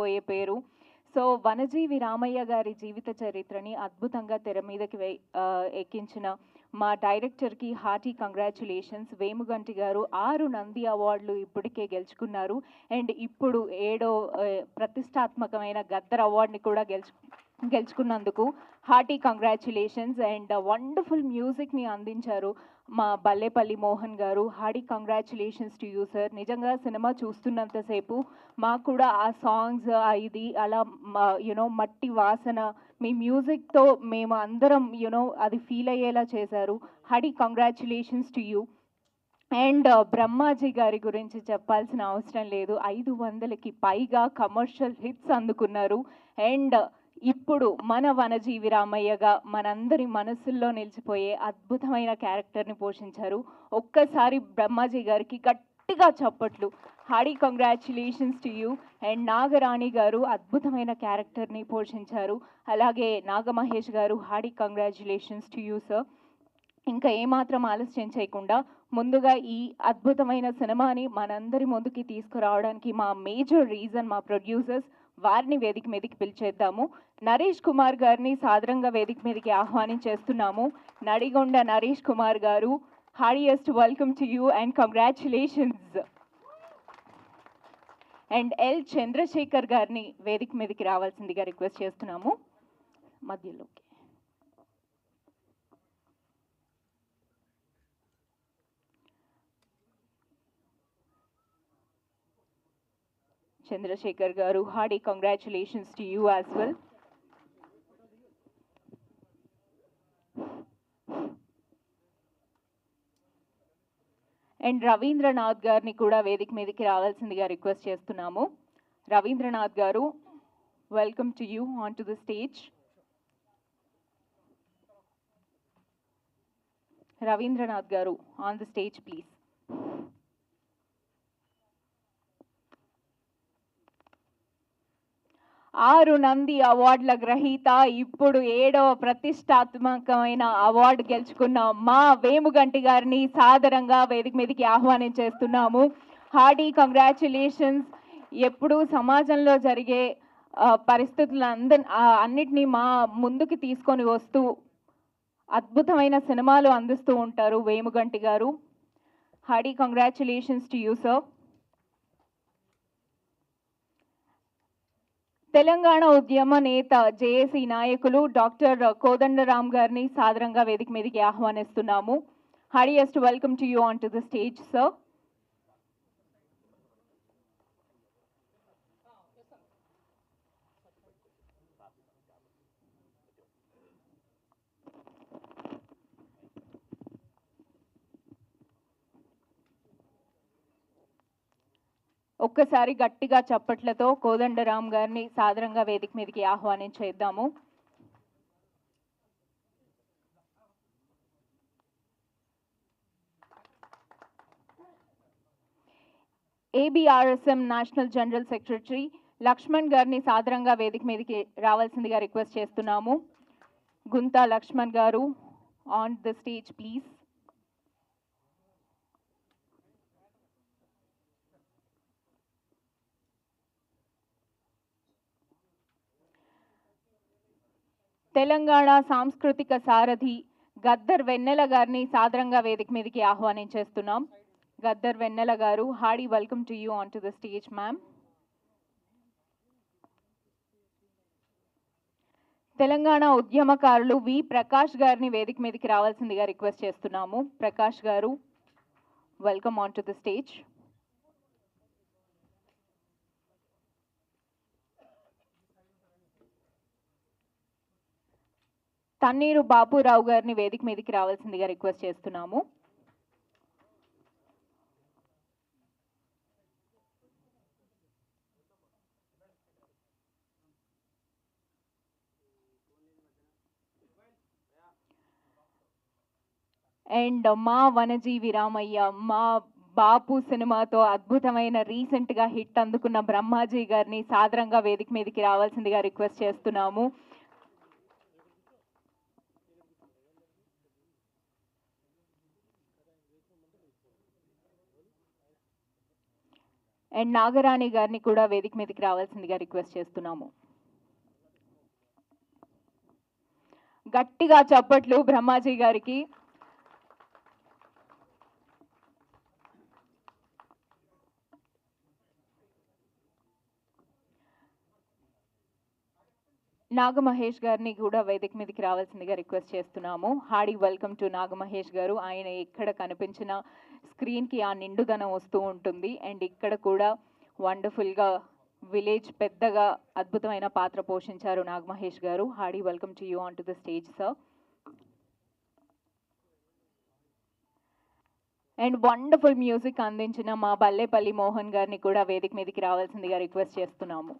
పోయే పేరు. సో వనజీవి రామయ్య గారి జీవిత చరిత్రని అద్భుతంగా తెర మీదకి ఎక్కించిన మా డైరెక్టర్కి హార్టీ కంగ్రాచ్యులేషన్స్. వేముగంటి గారు 6 నంది అవార్డులు ఇప్పటికే గెలుచుకున్నారు. అండ్ ఇప్పుడు 7వ ప్రతిష్టాత్మకమైన గద్దర్ అవార్డుని కూడా గెలుచుకున్నందుకు హార్టీ కంగ్రాచ్యులేషన్స్. అండ్ వండర్ఫుల్ మ్యూజిక్ని అందించారు మా బల్లేపల్లి మోహన్ గారు. Hearty congratulations to you sir. నిజంగా సినిమా చూస్తున్నంతసేపు మాకు కూడా ఆ సాంగ్స్ ఇది అలా మట్టి వాసన మీ మ్యూజిక్తో మేము అందరం అది ఫీల్ అయ్యేలా చేశారు. Hearty congratulations to you. And Brahmaji గారి గురించి చెప్పాల్సిన అవసరం లేదు. 500కి పైగా కమర్షియల్ హిట్స్ అందుకున్నారు. అండ్ ఇప్పుడు మన వనజీవి రామయ్యగా మనందరి మనసుల్లో నిలిచిపోయే అద్భుతమైన క్యారెక్టర్ని పోషించారు. ఒక్కసారి బ్రహ్మాజీ గారికి గట్టిగా చప్పట్లు. Hearty congratulations to you. And Nagarani గారు అద్భుతమైన క్యారెక్టర్ని పోషించారు. అలాగే నాగమహేష్ గారు hearty congratulations to you sir. ఇంకా ఏమాత్రం ఆలస్యం చేయకుండా ముందుగా ఈ అద్భుతమైన సినిమాని మనందరి ముందుకి తీసుకురావడానికి మా మేజర్ రీజన్ మా ప్రొడ్యూసర్స్, వారిని వేదిక మీదకి పిలిచేద్దాము. నరేష్ కుమార్ గారిని సాదరంగా వేదిక మీదకి ఆహ్వానించేస్తున్నాము. నడిగొండ Naresh Kumar garu, heartiest welcome to you and congratulations. And L Chandrashekhar గారిని వేదిక మీదకి రావాల్సిందిగా రిక్వెస్ట్ చేస్తున్నాము మధ్యలోకి. Chandrasekhar garu, hearty congratulations to you as well. And Ravindranath garni kuda vedik mediki ravalsindiga request chestunnamo. Ravindranath garu, welcome to you onto the stage. Ravindranath garu, on the stage please. ఆరు నంది అవార్డుల గ్రహీత, ఇప్పుడు 7వ ప్రతిష్టాత్మకమైన award గెలుచుకున్న మా వేముగంటి గారిని సాదరంగా వేదిక మీదకి ఆహ్వానించేస్తున్నాము. Hearty congratulations. ఎప్పుడు సమాజంలో జరిగే అన్నిటినీ మా ముందుకి తీసుకొని వస్తూ అద్భుతమైన సినిమాలు అందిస్తూ ఉంటారు వేముగంటి గారు. Hearty congratulations to you sir. Telangana ఉద్యమ నేత జేఏసీ నాయకులు డాక్టర్ కోదండరామ్ గారిని సాదరంగా వేదిక మీదకి ఆహ్వానిస్తున్నాము. Heartiest welcome to you on to the stage sir. ఒక్కసారి గట్టిగా చప్పట్లతో కోదండరామ్ గారిని సాదరంగా వేదిక మీదకి ఆహ్వానించేద్దాము. ABRSM national general secretary Lakshman గారిని సాదరంగా వేదిక మీదకి రావాల్సిందిగా రిక్వెస్ట్ చేస్తున్నాము. గుంతా లక్ష్మణ్ గారు, on the stage please. Telangana సాంస్కృతిక సారథి గద్దర్ వెన్నెల గారిని సాదరంగా వేదిక మీదకి ఆహ్వానించేస్తున్నాం. గద్దర్ వెన్నెల గారు, hearty welcome to you on to the stage ma'am. Telangana ఉద్యమకారులు వి ప్రకాష్ గారిని వేదిక మీదకి రావాల్సిందిగా రిక్వెస్ట్ చేస్తున్నాము. Prakash garu, welcome on to the stage. Tanniru Bapurao గారిని వేదిక మీదకి రావాల్సిందిగా రిక్వెస్ట్ చేస్తున్నాము. అండ్ మా వనజీవి రామయ్య, మా బాపు సినిమాతో అద్భుతమైన రీసెంట్గా హిట్ అందుకున్న బ్రహ్మాజీ గారిని సాదరంగా వేదిక మీదకి రావాల్సిందిగా రిక్వెస్ట్ చేస్తున్నాము. అండ్ నాగరాణి గారిని కూడా వేదిక మీదకి రావాల్సిందిగా రిక్వెస్ట్ చేస్తున్నాము. గట్టిగా చప్పట్లు బ్రహ్మాజీ గారికి. నాగమహేష్ గారిని కూడా వేదిక మీదకి రావాల్సిందిగా రిక్వెస్ట్ చేస్తున్నాము. హార్డీ వెల్కమ్ టు నాగమహేష్ గారు. ఆయన ఎక్కడ కనిపించిన స్క్రీన్కి ఆ నిండుదనం వస్తూ ఉంటుంది. అండ్ ఇక్కడ కూడా వండర్ఫుల్గా విలేజ్ పెద్దగా అద్భుతమైన పాత్ర పోషించారు నాగమహేష్ గారు. Hearty welcome to you on to the stage sir. And wonderful music అందించిన మా బల్లేపల్లి మోహన్ గారిని కూడా వేదిక మీదకి రావాల్సిందిగా రిక్వెస్ట్ చేస్తున్నాము.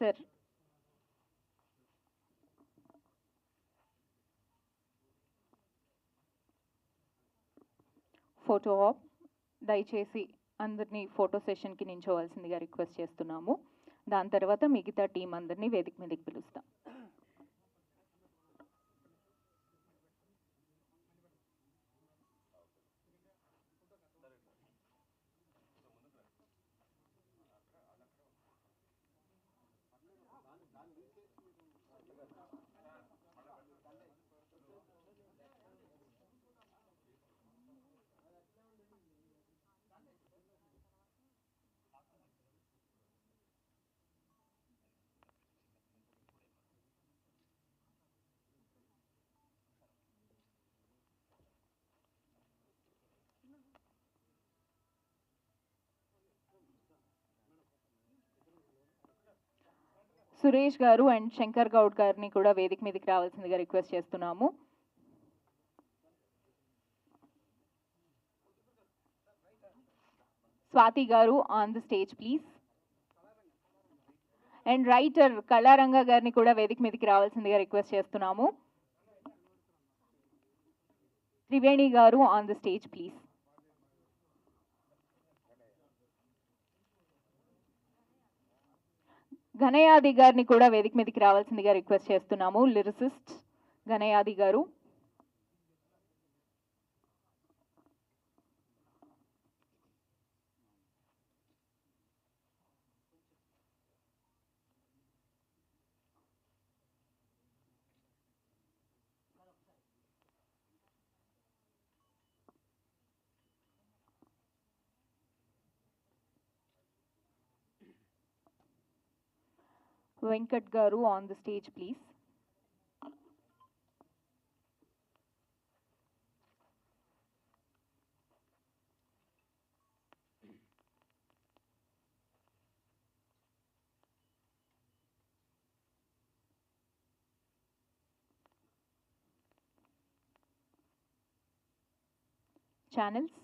సార్ ఫోటో ఆప్, దయచేసి అందరినీ ఫోటో సెషన్కి నించోవలసిందిగా రిక్వెస్ట్ చేస్తున్నాము. దాని తర్వాత మిగతా టీం అందరినీ వేదిక మీదకి పిలుస్తాం. సురేష్ గారు అండ్ శంకర్ గౌడ్ గారిని కూడా వేదిక మీదకి రావాల్సిందిగా రిక్వెస్ట్ చేస్తున్నాము. స్వాతి గారు on the stage please. And writer Kalaranga గారిని కూడా వేదిక మీదకి రావాల్సిందిగా రిక్వెస్ట్ చేస్తున్నాము. త్రివేణి గారు on the stage please. Ghanayadi గారిని కూడా వేదిక మీదకి రావాల్సిందిగా రిక్వెస్ట్ చేస్తున్నాము. Lyricist ఘనయాది garu. Venkat garu on the stage please. Channels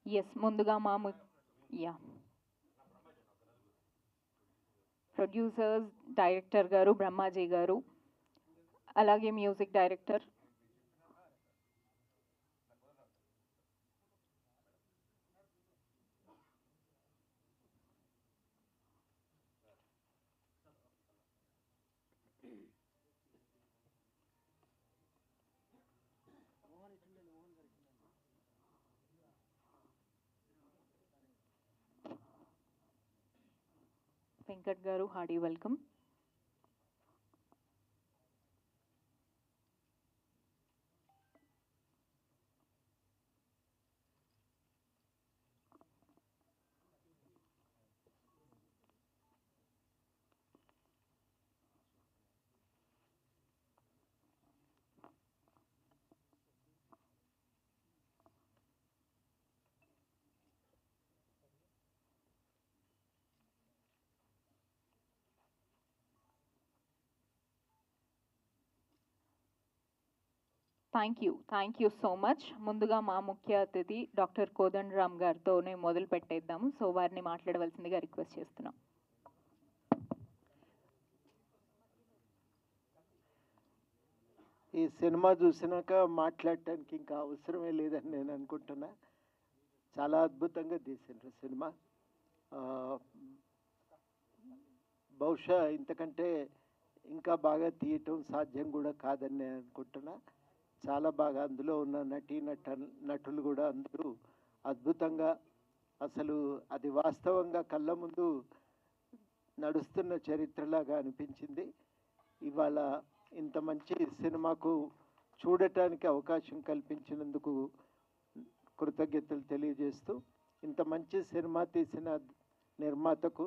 ఎస్ ముందుగా యా ప్రొడ్యూసర్స్ డైరెక్టర్ గారు బ్రహ్మాజీ గారు, అలాగే music director Venkat garu hearty welcome. Thank you so much. ముందుగా మా ముఖ్య అతిథి డాక్టర్ కోదండరామ్ గారితోనే మొదలు పెట్టేద్దాము. సో వారిని మాట్లాడవలసిందిగా రిక్వెస్ట్ చేస్తున్నాం. ఈ సినిమా చూసినాక మాట్లాడటానికి ఇంకా అవసరమే లేదని నేను అనుకుంటున్నా. చాలా అద్భుతంగా తీసిండ్రు సినిమా. బహుశా ఇంతకంటే ఇంకా బాగా తీయటం సాధ్యం కూడా కాదని నేను అనుకుంటున్నా. చాలా బాగా అందులో ఉన్న నటులు కూడా అందరూ అద్భుతంగా, అసలు అది వాస్తవంగా కళ్ళ ముందు నడుస్తున్న చరిత్రలాగా అనిపించింది. ఇవాళ ఇంత మంచి సినిమాకు చూడటానికి అవకాశం కల్పించినందుకు కృతజ్ఞతలు తెలియజేస్తూ, ఇంత మంచి సినిమా తీసిన నిర్మాతకు,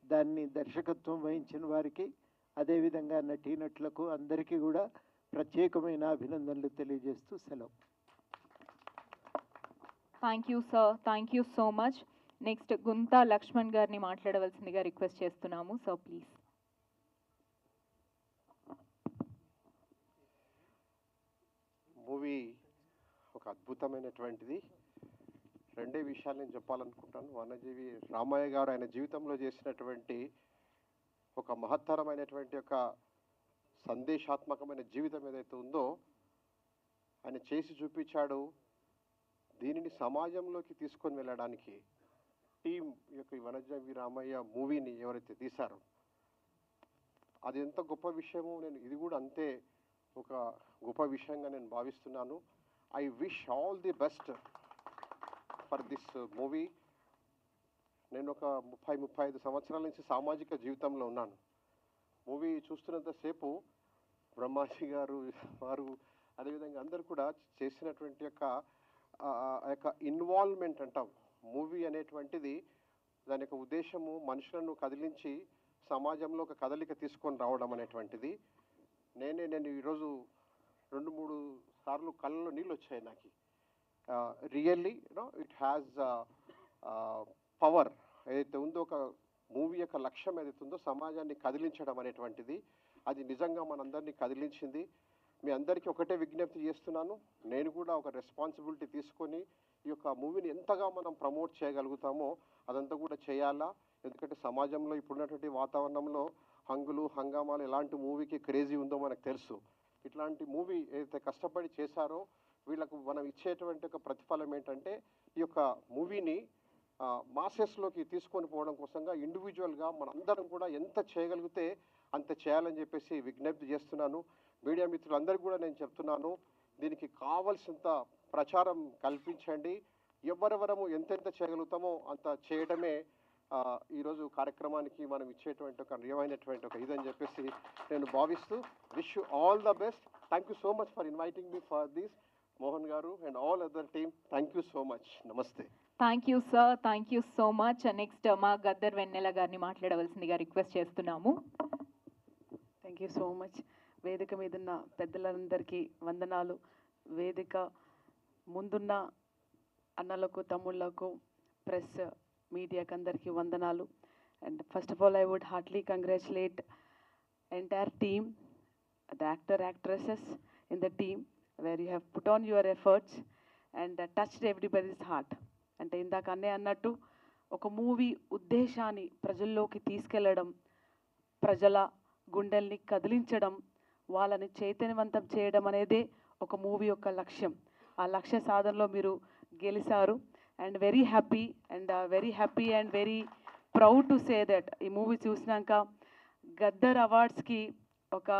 దాన్ని దర్శకత్వం వహించిన వారికి, అదేవిధంగా నటీనటులకు అందరికీ కూడా ప్రత్యేకమైన అభినందనలు తెలియజేస్తూ సెలవు. Thank you sir, thank you so much. Next Gunta Lakshman గారిని మాట్లాడవలసిందిగా రిక్వెస్ట్ చేస్తున్నాము. So please. మూవీ ఒక అద్భుతమైనటువంటిది. రెండే విషయాలు నేను చెప్పాలనుకుంటాను. వనజీవి రామయ్య గారు ఆయన జీవితంలో చేసినటువంటి ఒక మహత్తరమైనటువంటి ఒక సందేశాత్మకమైన జీవితం ఏదైతే ఉందో ఆయన చేసి చూపించాడు. దీనిని సమాజంలోకి తీసుకొని వెళ్ళడానికి టీం యొక్క వనజీవి రామయ్య మూవీని ఎవరైతే తీశారో అది ఎంత గొప్ప విషయమో, నేను ఇది కూడా అంతే ఒక గొప్ప విషయంగా నేను భావిస్తున్నాను. I wish all the best for this movie. నేను ఒక 35 సంవత్సరాల నుంచి సామాజిక జీవితంలో ఉన్నాను. మూవీ చూస్తున్నంతసేపు బ్రహ్మాజీ గారు వారు అదేవిధంగా అందరూ కూడా చేసినటువంటి యొక్క ఇన్వాల్వ్మెంట్ అంటాం. మూవీ అనేటువంటిది దాని యొక్క ఉద్దేశము మనుషులను కదిలించి సమాజంలో ఒక కదలిక తీసుకొని రావడం అనేటువంటిది. నేను ఈరోజు 2-3 సార్లు కళ్ళలో నీళ్ళు వచ్చాయి నాకు. Really it has power. ఏదైతే ఉందో ఒక మూవీ యొక్క లక్ష్యం ఏదైతే ఉందో సమాజాన్ని కదిలించడం అనేటువంటిది, అది నిజంగా మనందరినీ కదిలించింది. మీ అందరికీ ఒకటే విజ్ఞప్తి చేస్తున్నాను, నేను కూడా ఒక రెస్పాన్సిబిలిటీ తీసుకొని ఈ యొక్క మూవీని ఎంతగా మనం ప్రమోట్ చేయగలుగుతామో అదంతా కూడా చేయాలా. ఎందుకంటే సమాజంలో ఇప్పుడున్నటువంటి వాతావరణంలో హంగులు హంగామాలు ఎలాంటి మూవీకి క్రేజీ ఉందో మనకు తెలుసు. ఇట్లాంటి మూవీ ఏదైతే కష్టపడి చేశారో వీళ్ళకు మనం ఇచ్చేటువంటి ఒక ప్రతిఫలం ఏంటంటే ఈ యొక్క మూవీని మాసెస్లోకి తీసుకొని పోవడం కోసంగా ఇండివిజువల్గా మనందరం కూడా ఎంత చేయగలిగితే అంత చేయాలని చెప్పేసి విజ్ఞప్తి చేస్తున్నాను. మీడియా మిత్రులందరికీ కూడా నేను చెప్తున్నాను, దీనికి కావలసినంత ప్రచారం కల్పించండి. ఎవరెవరము ఎంతెంత చేయగలుగుతామో అంత చేయడమే ఈరోజు కార్యక్రమానికి మనం ఇచ్చేటువంటి ఒక నిజమైనటువంటి ఒక ఇదని చెప్పేసి నేను భావిస్తూ wish you all the best. Thank you so much for inviting me for this, Mohan గారు and all other team. Thank you so much. నమస్తే. Thank you sir, thank you so much. Next మా గద్దర్ వెన్నెల గారిని మాట్లాడవలసిందిగా రిక్వెస్ట్ చేస్తున్నాము. Thank you so much. వేదిక మీదున్న పెద్దలందరికీ వందనాలు. వేదిక ముందున్న అన్నలకు తమ్ముళ్లకు ప్రెస్ మీడియాకి అందరికీ వందనాలు. And first of all I would heartily congratulate entire team, the actor actresses in the team where you have put on your efforts and touched everybody's heart. అంటే ఇందాక అన్నట్టు ఒక మూవీ ఉద్దేశాన్ని ప్రజల్లోకి తీసుకెళ్లడం, ప్రజల గుండెల్ని కదిలించడం, వాళ్ళని చైతన్యవంతం చేయడం అనేదే ఒక మూవీ యొక్క లక్ష్యం. ఆ లక్ష్య సాధనలో మీరు గెలిచారు. And very happy and very proud to say that ఈ మూవీ చూసినాక గద్దర్ అవార్డ్స్కి ఒక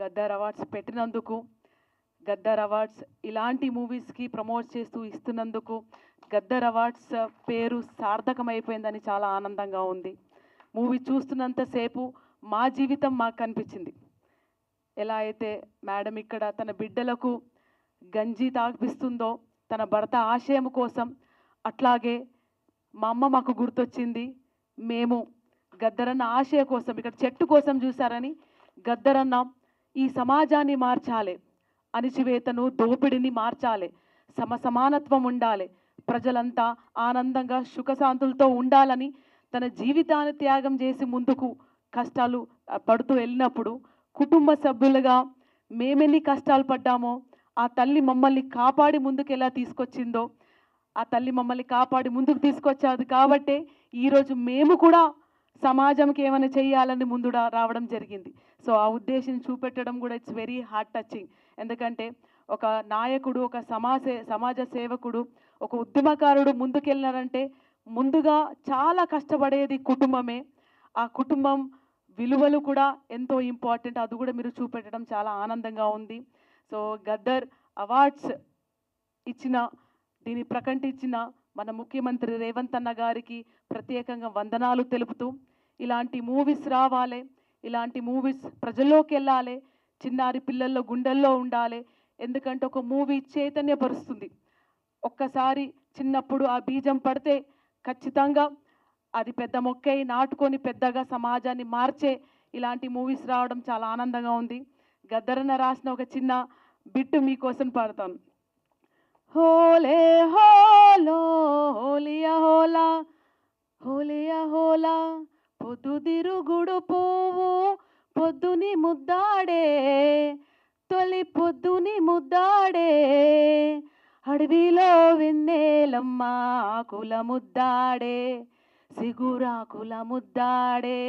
గద్దర్ అవార్డ్స్ పెట్టినందుకు, గద్దర్ అవార్డ్స్ ఇలాంటి మూవీస్కి ప్రమోట్ చేస్తూ ఇస్తున్నందుకు గద్దర్ అవార్డ్స్ పేరు సార్థకమైపోయిందని చాలా ఆనందంగా ఉంది. మూవీ చూస్తున్నంతసేపు మా జీవితం మాకు కనిపించింది. ఎలా అయితే మేడం ఇక్కడ తన బిడ్డలకు గంజి తాగిపిస్తుందో తన భర్త ఆశయం కోసం, అట్లాగే మా అమ్మ మాకు గుర్తొచ్చింది. మేము గద్దరన్న ఆశయ కోసం, ఇక్కడ చెట్టు కోసం చూసారని గద్దరన్న ఈ సమాజాన్ని మార్చాలి, అణిచివేతను దోపిడిని మార్చాలి, సమానత్వం ఉండాలి, ప్రజలంతా ఆనందంగా సుఖశాంతులతో ఉండాలని తన జీవితాన్ని త్యాగం చేసి ముందుకు కష్టాలు పడుతూ వెళ్ళినప్పుడు కుటుంబ సభ్యులుగా మేమెన్ని కష్టాలు పడ్డామో ఆ తల్లి మమ్మల్ని కాపాడి ముందుకు ఎలా తీసుకొచ్చిందో, ఆ తల్లి మమ్మల్ని కాపాడి ముందుకు తీసుకొచ్చాది కాబట్టే ఈరోజు మేము కూడా సమాజంకి ఏమైనా చేయాలని ముందు రావడం జరిగింది. సో ఆ ఉద్దేశం చూపెట్టడం కూడా ఇట్స్ వెరీ హార్ట్ టచింగ్. ఎందుకంటే ఒక నాయకుడు, ఒక సమాజ సేవకుడు, ఒక ఉద్యమకారుడు ముందుకెళ్ళారంటే ముందుగా చాలా కష్టపడేది కుటుంబమే. ఆ కుటుంబం విలువలు కూడా ఎంతో ఇంపార్టెంట్. అది కూడా మీరు చూపెట్టడం చాలా ఆనందంగా ఉంది. సో గద్దర్ అవార్డ్స్ ఇచ్చిన, దీన్ని ప్రకటించిన మన ముఖ్యమంత్రి రేవంత్ అన్న గారికి ప్రత్యేకంగా వందనాలు తెలుపుతూ, ఇలాంటి మూవీస్ రావాలి, ఇలాంటి మూవీస్ ప్రజల్లోకి వెళ్ళాలి, చిన్నారి పిల్లల్లో గుండెల్లో ఉండాలి. ఎందుకంటే ఒక మూవీ చైతన్యపరుస్తుంది. ఒక్కసారి చిన్నప్పుడు ఆ బీజం పడితే ఖచ్చితంగా అది పెద్ద మొక్కై నాటుకొని పెద్దగా సమాజాన్ని మార్చే ఇలాంటి మూవీస్ రావడం చాలా ఆనందంగా ఉంది. గద్దరన్న రాసిన ఒక చిన్న బిట్టు మీకోసం పాడతాను. హోలే హోలో హోలియా హోలా, హోలియా హోలా, పొద్దుదిరుగుడు పువ్వు పొద్దుని ముద్దాడే, తొలి పొద్దుని ముద్దాడే, అడవిలో వెన్నెలమ్మ ఆకుల ముద్దాడే, సిగురాకుల ముద్దాడే,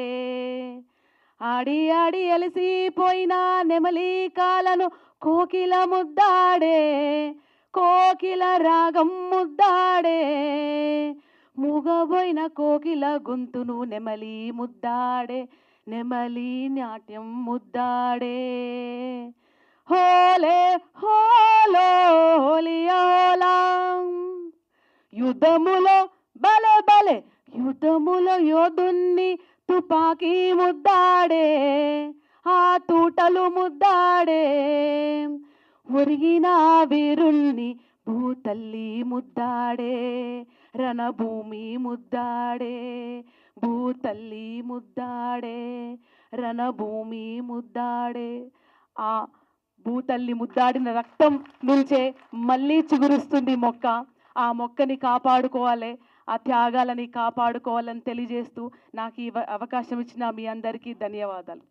ఆడి ఆడి అలసిపోయిన నెమలి కాలను కోకిల ముద్దాడే, కోకిల రాగం ముద్దాడే, మూగబోయిన కోకిల గొంతును నెమలి ముద్దాడే, నెమలి నాట్యం ముద్దాడే. హోలే హోలో హోలియా హోలా, యుద్ధములో బలే బలే యుద్ధములో యోధుణ్ణి తుపాకీ ముద్దాడే, ఆ తూటలు ముద్దాడే, ఒరిగిన వీరుల్ని భూతల్లి ముద్దాడే, రణభూమి ముద్దాడే, భూతల్లి ముద్దాడే, రణభూమి ముద్దాడే. ఆ భూతల్లి ముద్దాడిన రక్తం నుంచే మళ్ళీ చిగురుస్తుంది మొక్క. ఆ మొక్కని కాపాడుకోవాలి, ఆ త్యాగాలని కాపాడుకోవాలని తెలియజేస్తూ నాకు ఈ అవకాశం ఇచ్చిన మీ అందరికీ ధన్యవాదాలు.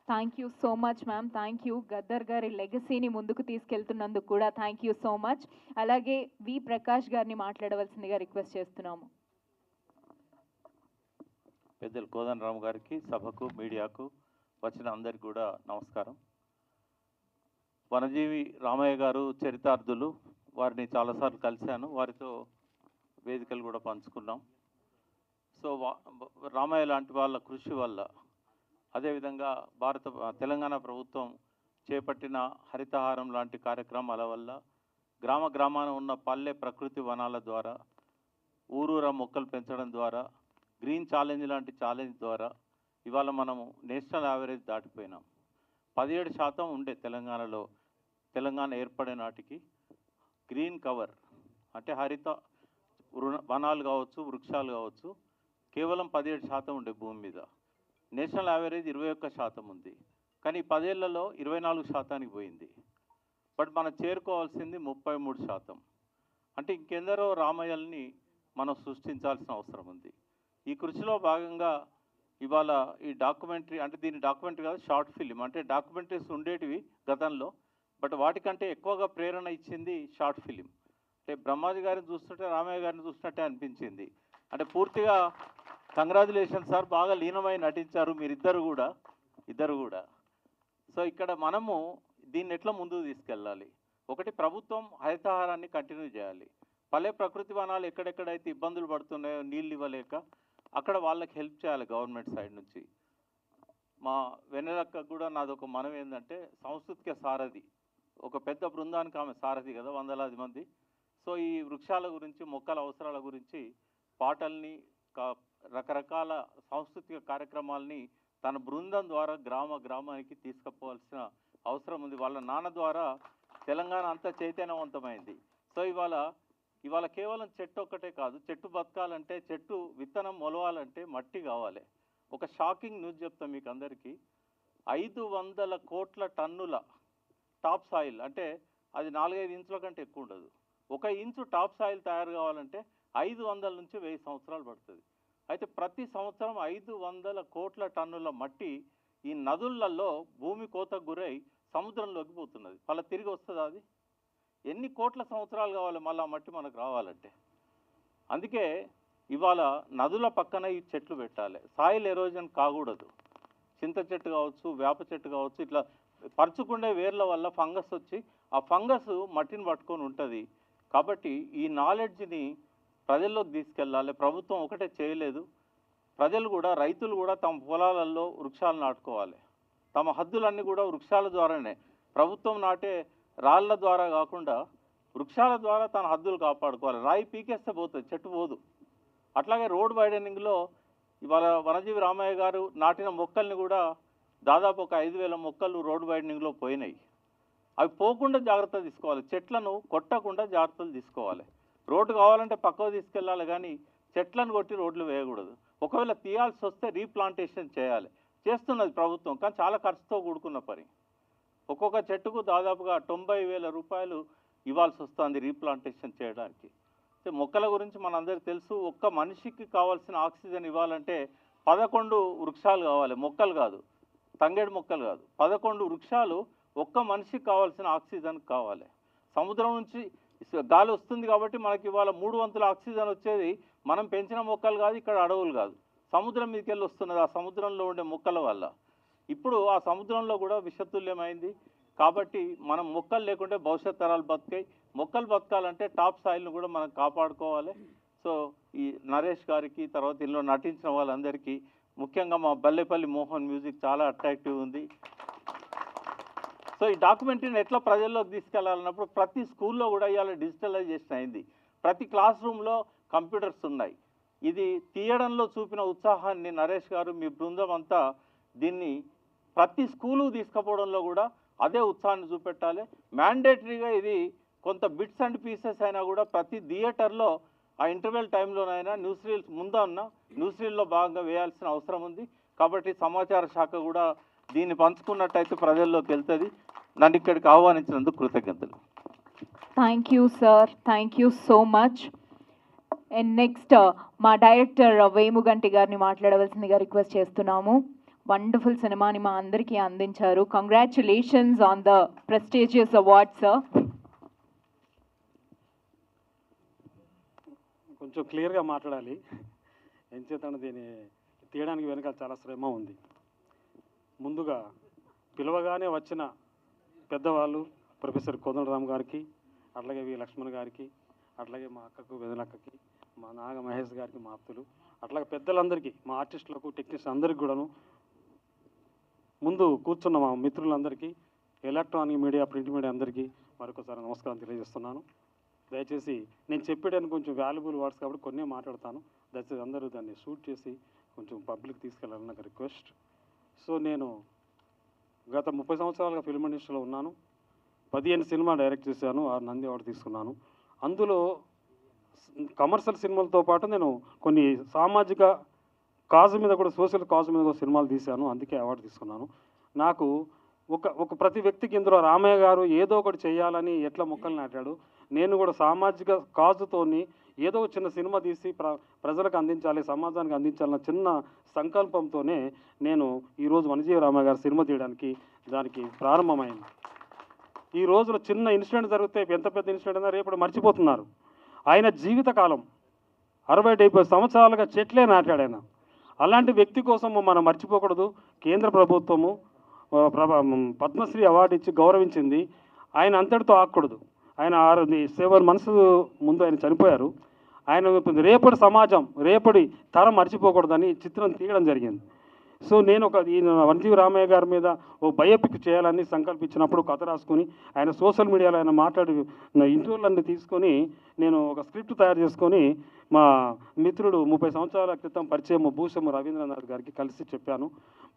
Thank you so much ma'am. Thank you. Gaddar గారి లెగసీని ముందుకు తీసుకెళ్తున్నందుకు కూడా థ్యాంక్ యూ సో మచ్. అలాగే వి ప్రకాష్ గారిని మాట్లాడవలసిందిగా రిక్వెస్ట్ చేస్తున్నాము. పెద్దలు కోదండరామ్ గారికి, సభకు, మీడియాకు వచ్చిన అందరికి కూడా నమస్కారం. వనజీవి రామయ్య గారు చరితార్థులు, వారిని చాలాసార్లు కలిశాను, వారితో వేదికలు కూడా పంచుకున్నాం. సో రామయ్య లాంటి వాళ్ళ కృషి వల్ల, అదేవిధంగా తెలంగాణ ప్రభుత్వం చేపట్టిన హరితహారం లాంటి కార్యక్రమాల వల్ల, గ్రామాన ఉన్న పల్లె ప్రకృతి వనాల ద్వారా, ఊరూరా మొక్కలు పెంచడం ద్వారా, గ్రీన్ ఛాలెంజ్ లాంటి ఛాలెంజ్ ద్వారా ఇవాళ మనము నేషనల్ యావరేజ్ దాటిపోయినాం. 17% ఉండే తెలంగాణలో, తెలంగాణ ఏర్పడే నాటికి గ్రీన్ కవర్ అంటే హరిత వనాలు కావచ్చు, వృక్షాలు కావచ్చు, కేవలం 17% ఉండే భూమి మీద. నేషనల్ యావరేజ్ 21% ఉంది. కానీ 10 ఏళ్లలో 24% పోయింది. బట్ మనం చేరుకోవాల్సింది 33%. అంటే ఇంకెందరో రామయ్యల్ని మనం సృష్టించాల్సిన అవసరం ఉంది. ఈ కృషిలో భాగంగా ఇవాళ ఈ డాక్యుమెంటరీ, అంటే దీని డాక్యుమెంటరీ కాదు, షార్ట్ ఫిలిం. అంటే డాక్యుమెంటరీస్ ఉండేటివి గతంలో, బట్ వాటికంటే ఎక్కువగా ప్రేరణ ఇచ్చింది షార్ట్ ఫిలిం. అంటే బ్రహ్మాజీ గారిని చూస్తుంటే రామయ్య గారిని చూసినట్టే అనిపించింది. అంటే పూర్తిగా కంగ్రాచులేషన్ సార్, బాగా లీనమై నటించారు మీరిద్దరు కూడా. సో ఇక్కడ మనము దీన్ని ఎట్లా ముందుకు తీసుకెళ్ళాలి? ఒకటి, ప్రభుత్వం హరితహారాన్ని కంటిన్యూ చేయాలి. పల్లె ప్రకృతి వనాలు ఎక్కడెక్కడైతే ఇబ్బందులు పడుతున్నాయో నీళ్ళు ఇవ్వలేక, అక్కడ వాళ్ళకి హెల్ప్ చేయాలి గవర్నమెంట్ సైడ్ నుంచి. మా వెన్నెలక్క కూడా నాదొక మనవి ఏంటంటే, సాంస్కృతిక సారథి, ఒక పెద్ద బృందానికి ఆమె సారథి కదా, వందలాది మంది. సో ఈ వృక్షాల గురించి, మొక్కల అవసరాల గురించి పాటల్ని, రకరకాల సాంస్కృతిక కార్యక్రమాలని తన బృందం ద్వారా గ్రామానికి తీసుకుపోవాల్సిన అవసరం ఉంది. వాళ్ళ నాన్న ద్వారా తెలంగాణ అంతా చైతన్యవంతమైంది. సో ఇవాళ కేవలం చెట్టు ఒక్కటే కాదు, చెట్టు బతకాలంటే, చెట్టు విత్తనం మొలవాలంటే మట్టి కావాలి. ఒక షాకింగ్ న్యూస్ చెప్తాం మీకు అందరికీ. 500 కోట్ల టన్నుల టాప్ సాయిల్, అంటే అది 4-5 ఇంచుల కంటే ఎక్కువ ఉండదు. 1 ఇంచు టాప్ సాయిల్ తయారు కావాలంటే 500 నుంచి 1000 సంవత్సరాలు పడుతుంది. అయితే ప్రతి సంవత్సరం 500 కోట్ల టన్నుల మట్టి ఈ నదులలో భూమి కోతకు గురై సముద్రంలోకి పోతున్నది. మళ్ళీ తిరిగి వస్తుందా? అది ఎన్ని కోట్ల సంవత్సరాలు కావాలి మళ్ళీ ఆ మట్టి మనకు రావాలంటే. అందుకే ఇవాళ నదుల పక్కన ఈ చెట్లు పెట్టాలి. సాయిల్ ఎరోజన్ కాకూడదు. చింత చెట్టు కావచ్చు, వేప చెట్టు కావచ్చు, ఇట్లా పరుచుకుండే వేర్ల వల్ల ఫంగస్ వచ్చి ఆ ఫంగస్ మట్టిని పట్టుకొని ఉంటుంది. కాబట్టి ఈ నాలెడ్జ్ని ప్రజల్లోకి తీసుకెళ్ళాలి. ప్రభుత్వం ఒకటే చేయలేదు, ప్రజలు కూడా, రైతులు కూడా తమ పొలాలలో వృక్షాలు నాటుకోవాలి. తమ హద్దులన్నీ కూడా వృక్షాల ద్వారానే, ప్రభుత్వం నాటే రాళ్ల ద్వారా కాకుండా వృక్షాల ద్వారా తన హద్దులు కాపాడుకోవాలి. రాయి పీకేస్తే పోతుంది, చెట్టు పోదు. అట్లాగే రోడ్ వైడనింగ్లో ఇవాళ వనజీవి రామయ్య గారు నాటిన మొక్కల్ని కూడా దాదాపు ఒక 5,000 మొక్కలు రోడ్ వైడనింగ్లో పోయినాయి. అవి పోకుండా జాగ్రత్త తీసుకోవాలి. చెట్లను కొట్టకుండా జాగ్రత్తలు తీసుకోవాలి. రోడ్డు కావాలంటే పక్కకు తీసుకెళ్ళాలి, కానీ చెట్లను కొట్టి రోడ్లు వేయకూడదు. ఒకవేళ తీయాల్సి వస్తే రీప్లాంటేషన్ చేయాలి. చేస్తున్నది ప్రభుత్వం, కానీ చాలా ఖర్చుతో కూడుకున్న పని. ఒక్కొక్క చెట్టుకు దాదాపుగా 90,000 రూపాయలు ఇవ్వాల్సి వస్తుంది రీప్లాంటేషన్ చేయడానికి. మొక్కల గురించి మనందరికీ తెలుసు. ఒక్క మనిషికి కావాల్సిన ఆక్సిజన్ ఇవ్వాలంటే 11 వృక్షాలు కావాలి, మొక్కలు కాదు, తంగేడు మొక్కలు కాదు. 11 వృక్షాలు ఒక్క మనిషికి కావాల్సిన ఆక్సిజన్ కావాలి. సముద్రం నుంచి గాలి వస్తుంది కాబట్టి మనకి ఇవాళ 3 వంతుల ఆక్సిజన్ వచ్చేది మనం పెంచిన మొక్కలు కాదు, ఇక్కడ అడవులు కాదు, సముద్రం మీదకి వెళ్ళి వస్తున్నది ఆ సముద్రంలో ఉండే మొక్కల వల్ల. ఇప్పుడు ఆ సముద్రంలో కూడా విషతుల్యమైంది. కాబట్టి మనం మొక్కలు లేకుంటే భవిష్యత్ తరాలు బతికాయి. మొక్కలు బతకాలంటే టాప్ సాయిల్ను కూడా మనం కాపాడుకోవాలి. సో ఈ నరేష్ గారికి, తర్వాత ఇందులో నటించిన వాళ్ళందరికీ, ముఖ్యంగా మా బల్లెపల్లి మోహన్ మ్యూజిక్ చాలా అట్రాక్టివ్ ఉంది. సో ఈ డాక్యుమెంటరీని ఎట్లా ప్రజల్లోకి తీసుకెళ్లాలన్నప్పుడు ప్రతి స్కూల్లో కూడా ఇవాళ డిజిటలైజేషన్ అయింది. ప్రతి క్లాస్ రూమ్లో కంప్యూటర్స్ ఉన్నాయి. ఇది తీయడంలో చూపిన ఉత్సాహాన్ని నరేష్ గారు, మీ బృందం అంతా దీన్ని ప్రతి స్కూలు తీసుకుపోవడంలో కూడా అదే ఉత్సాహాన్ని చూపెట్టాలి. మ్యాండేటరీగా ఇది కొంత బిట్స్ అండ్ పీసెస్ అయినా కూడా ప్రతి థియేటర్లో ఆ ఇంటర్వెల్ టైంలోనైనా న్యూస్ రీల్స్ ముందన్న న్యూస్ రీల్లో భాగంగా వేయాల్సిన అవసరం ఉంది. కాబట్టి సమాచార శాఖ కూడా దీన్ని పంచుకున్నట్టయితే ప్రజల్లోకి వెళ్తుంది. నన్ను ఇక్కడికి ఆహ్వానించినందుకు కృతజ్ఞతలు. Thank you sir, thank you so much. And next మా డైరెక్టర్ వేముగంటి గారిని మాట్లాడవలసిందిగా రిక్వెస్ట్ చేస్తున్నాము. వండర్ఫుల్ సినిమాని మా అందరికీ అందించారు. Congratulations on the prestigious award sir. కొంచెం క్లియర్గా మాట్లాడాలి. ఎంచేతన దీన్ని తీయడానికి వెనక చాలా శ్రమ ఉంది. ముందుగా పిలవగానే వచ్చిన పెద్దవాళ్ళు ప్రొఫెసర్ కోదండరామ్ గారికి, అట్లాగే వి లక్ష్మణ్ గారికి, అట్లాగే మా అక్కకు వెదలక్కకి, మా నాగ మహేష్ గారికి, మా ఆప్తులు, అట్లాగే పెద్దలందరికీ, మా ఆర్టిస్టులకు, టెక్నీషియన్ అందరికీ కూడాను, ముందు కూర్చున్న మా మిత్రులందరికీ, ఎలక్ట్రానిక్ మీడియా, ప్రింట్ మీడియా అందరికీ మరొకసారి నమస్కారం తెలియజేస్తున్నాను. దయచేసి నేను చెప్పేటానికి కొంచెం వాల్యుబుల్ వర్డ్స్ కాబట్టి కొన్నే మాట్లాడతాను. దయచేసి అందరూ దాన్ని షూట్ చేసి కొంచెం పబ్లిక్ తీసుకెళ్ళాలని నాకు రిక్వెస్ట్. సో నేను గత 30 సంవత్సరాలుగా ఫిల్మ్ ఇండస్ట్రీలో ఉన్నాను. 15 సినిమా డైరెక్ట్ చేశాను, 6 నంది అవార్డు తీసుకున్నాను. అందులో కమర్షియల్ సినిమాలతో పాటు నేను కొన్ని సామాజిక కాజు మీద కూడా, సోషల్ కాజు మీద కూడా సినిమాలు తీశాను, అందుకే అవార్డు తీసుకున్నాను. నాకు ఒక ప్రతి వ్యక్తికి ఇందులో రామయ్య గారు ఏదో ఒకటి చేయాలని ఎట్లా మొక్కలు నాటాడు, నేను కూడా సామాజిక కాజుతోని ఏదో చిన్న సినిమా తీసి ప్రజలకు అందించాలి, సమాజానికి అందించాలన్న చిన్న సంకల్పంతోనే నేను ఈరోజు వనజీవి రామయ్య గారు సినిమా తీయడానికి దానికి ప్రారంభమైంది. ఈ రోజులో చిన్న ఇన్సిడెంట్ జరిగితే ఎంత పెద్ద ఇన్సిడెంట్ అయినా రేపు మర్చిపోతున్నారు. ఆయన జీవితకాలం 60-70 సంవత్సరాలుగా చెట్లే నాటాడు ఆయన. అలాంటి వ్యక్తి కోసం మనం మర్చిపోకూడదు. కేంద్ర ప్రభుత్వము పద్మశ్రీ అవార్డు ఇచ్చి గౌరవించింది. ఆయన అంతటితో ఆగకూడదు. ఆయన 7 months ముందు ఆయన చనిపోయారు. ఆయన రేపటి సమాజం, రేపటి తరం మర్చిపోకూడదని చిత్రం తీయడం జరిగింది. సో నేను వనజీవి రామయ్య గారి మీద ఒక బయోపిక్ చేయాలని సంకల్పించినప్పుడు కథ రాసుకొని ఆయన సోషల్ మీడియాలో ఆయన మాట్లాడి ఇంటర్వ్యూలన్నీ తీసుకొని నేను ఒక స్క్రిప్ట్ తయారు చేసుకొని మా మిత్రుడు 30 సంవత్సరాల క్రితం పరిచయం భూషం రవీంద్రనాథ్ గారికి కలిసి చెప్పాను.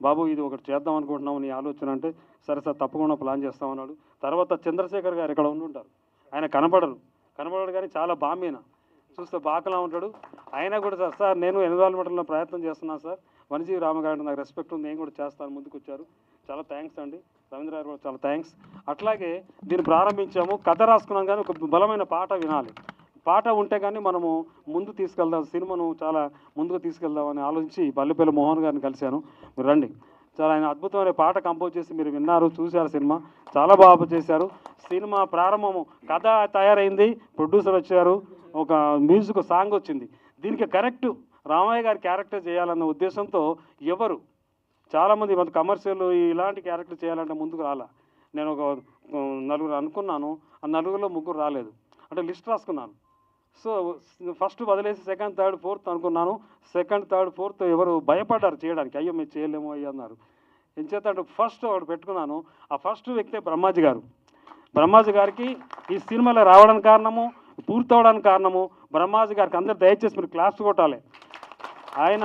బాబు ఇది ఒకటి చేద్దాం అనుకుంటున్నాము, నీ ఆలోచన అంటే సరే సార్ తప్పకుండా ప్లాన్ చేస్తామన్నాడు. తర్వాత చంద్రశేఖర్ గారు ఇక్కడ ఉండుంటారు, ఆయన కనపడరు కానీ చాలా బామీన చూస్తే బాకలా ఉంటాడు. ఆయన కూడా సార్ నేను ఎన్విరాన్మెంట్లో ప్రయత్నం చేస్తున్నాను సార్, వనజీవి రామ గారు నాకు రెస్పెక్ట్ ఉంది, నేను కూడా చేస్తాను ముందుకు వచ్చారు. చాలా థ్యాంక్స్ అండి. రవీంద్ర గారు కూడా చాలా థ్యాంక్స్. అట్లాగే దీన్ని ప్రారంభించాము, కథ రాసుకున్నాం, కానీ ఒక బలమైన పాట వినాలి. పాట ఉంటే కానీ మనము ముందు తీసుకెళ్దాం, సినిమాను చాలా ముందుకు తీసుకెళ్దామని ఆలోచించి బల్లెపల్లి మోహన్ గారిని కలిశాను. మీరు రండి. చాలా ఆయన అద్భుతమైన పాట కంపోజ్ చేసి మీరు విన్నారు, చూశారు. సినిమా చాలా బాగా చేశారు. సినిమా ప్రారంభము, కథ తయారైంది, ప్రొడ్యూసర్ వచ్చారు, ఒక మ్యూజిక్ సాంగ్ వచ్చింది. దీనికి కరెక్ట్ రామయ్య గారి క్యారెక్టర్ చేయాలన్న ఉద్దేశంతో ఎవరు చాలామంది మన కమర్షియల్ ఇలాంటి క్యారెక్టర్ చేయాలంటే ముందుకు రాలా. నేను ఒక నలుగురు అనుకున్నాను, ఆ నలుగురిలో ముగ్గురు రాలేదు. అంటే లిస్ట్ రాసుకున్నాను. సో ఫస్ట్ వదిలేసి సెకండ్ థర్డ్ ఫోర్త్ అనుకున్నాను. సెకండ్ థర్డ్ ఫోర్త్ ఎవరు భయపడ్డారు చేయడానికి, అయ్యో మేము చేయలేమో అయ్యో అన్నారు. ఎంచేత అంటే ఫస్ట్ ఒకటి పెట్టుకున్నాను. ఆ ఫస్ట్ వ్యక్తే బ్రహ్మాజీ గారు. బ్రహ్మాజీ గారికి ఈ సినిమాలో రావడానికి కారణము, పూర్తవడానికి కారణము బ్రహ్మాజీ గారికి. అందరు దయచేసి మీరు క్లాస్ కొట్టాలి. ఆయన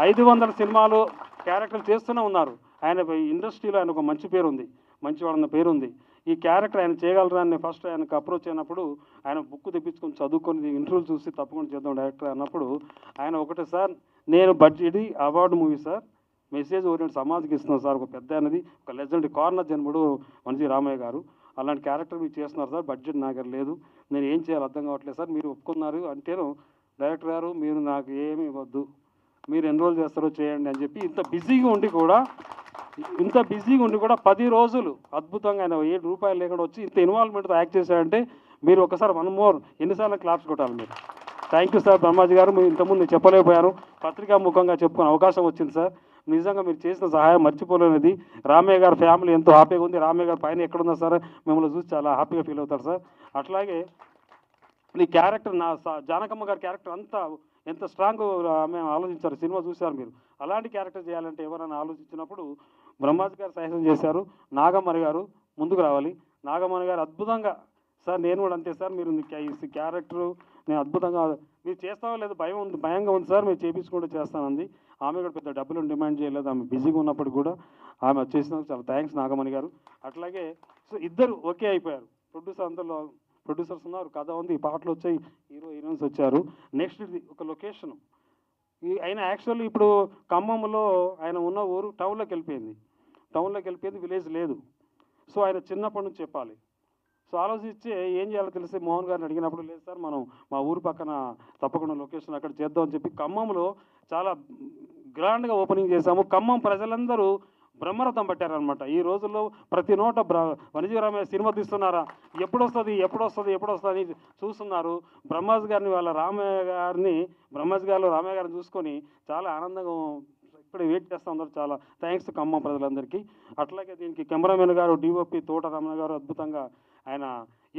500 సినిమాలు క్యారెక్టర్లు చేస్తూనే ఉన్నారు. ఆయన ఇండస్ట్రీలో ఆయన ఒక మంచి పేరు ఉంది, మంచివాడన్న పేరు ఉంది. ఈ క్యారెక్టర్ ఆయన చేయగలరా అని ఫస్ట్ ఆయనకు అప్రోచ్ అయినప్పుడు, ఆయన బుక్ తెప్పించుకొని చదువుకొని ఇంటర్వ్యూలు చూసి తప్పకుండా చేద్దాం డైరెక్టర్ అన్నప్పుడు, ఆయన ఒకటే, సార్ నేను ఇది award movie sir, message orient సమాజ్కి ఇస్తున్నాను సార్, ఒక పెద్ద అనేది ఒక లెజెండ్ కార్నర్ జన్ముడు వనజీ రామయ్య గారు, అలాంటి క్యారెక్టర్ మీరు చేస్తున్నారు సార్, బడ్జెట్ నా దగ్గర లేదు, నేను ఏం చేయాలి అర్థం కావట్లేదు సార్, మీరు ఒప్పుకున్నారు అంటేను డైరెక్టర్ గారు మీరు నాకు ఏమీ ఇవ్వద్దు, మీరు ఎన్రోల్ చేస్తారో చేయండి అని చెప్పి ఇంత బిజీగా ఉండి కూడా 10 రోజులు అద్భుతంగా ఆయన ₹7 లేకుండా వచ్చి ఇంత ఇన్వాల్వ్మెంట్తో యాక్ట్ చేశారంటే మీరు ఒకసారి వన్ మోర్ ఎన్నిసార్లు క్లాప్స్ కొట్టాలి మీరు. థ్యాంక్ యూ సార్ బ్రహ్మాజీ గారు. మీరు ఇంతకుముందు చెప్పలేకపోయాను, పత్రికా ముఖంగా చెప్పుకునే అవకాశం వచ్చింది సార్. నిజంగా మీరు చేసిన సహాయం మర్చిపోలేనిది. రామయ్య గారి ఫ్యామిలీ ఎంతో హ్యాపీగా ఉంది. రామయ్య గారు పైన ఎక్కడున్నా సార్ మిమ్మల్ని చూసి చాలా హ్యాపీగా ఫీల్ అవుతారు సార్. అట్లాగే నీ క్యారెక్టర్ జానకమ్మ గారి క్యారెక్టర్ అంతా ఎంత స్ట్రాంగ్ మేము ఆలోచించారు, సినిమా చూశారు మీరు. అలాంటి క్యారెక్టర్ చేయాలంటే ఎవరైనా ఆలోచించినప్పుడు బ్రహ్మాజీ గారు సహాయం చేశారు. నాగమణి గారు ముందుకు రావాలి. నాగమణి గారు అద్భుతంగా, సార్ నేను కూడా అంతే సార్, మీరు ఈ క్యారెక్టరు నేను అద్భుతంగా మీరు చేస్తావో లేదు భయంగా ఉంది సార్, మీరు చేయించుకుంటూ చేస్తానంది. ఆమె కూడా పెద్ద డబ్బులు డిమాండ్ చేయలేదు, ఆమె బిజీగా ఉన్నప్పుడు కూడా ఆమె వచ్చేసినందుకు చాలా థ్యాంక్స్ నాగమణి గారు. అట్లాగే సో ఇద్దరు ఓకే అయిపోయారు. ప్రొడ్యూసర్స్ ఉన్నారు, కథ ఉంది, పాటలు వచ్చాయి, హీరోయిన్స్ వచ్చారు. నెక్స్ట్ ఇది ఒక లొకేషను. ఆయన యాక్చువల్లీ ఇప్పుడు ఖమ్మంలో ఆయన ఉన్న ఊరు టౌన్లోకి వెళ్ళిపోయింది, విలేజ్ లేదు. సో ఆయన చిన్నప్పటి నుంచి చెప్పాలి. సో ఆలోచించి ఏం చేయాలో తెలిసి మోహన్ గారిని అడిగినప్పుడు, లేదు సార్ మనం మా ఊరు పక్కన తప్పకుండా లొకేషన్ అక్కడ చేద్దామని చెప్పి ఖమ్మంలో చాలా గ్రాండ్గా ఓపెనింగ్ చేశాము. ఖమ్మం ప్రజలందరూ బ్రహ్మరథం పట్టారనమాట. ఈ రోజుల్లో ప్రతి నోట వనజీ రామయ్య సినిమా తీస్తున్నారా, ఎప్పుడు వస్తుంది అని చూస్తున్నారు. బ్రహ్మాజీ గారిని బ్రహ్మాజీ గారు రామయ్య గారిని చూసుకొని చాలా ఆనందంగా ఇక్కడ వెయిట్ చేస్తూ ఉన్నారు. చాలా థ్యాంక్స్ ఖమ్మం ప్రజలందరికీ. అట్లాగే దీనికి కెమెరామెన్ గారు డిఓపి తోట రమణ గారు అద్భుతంగా, ఆయన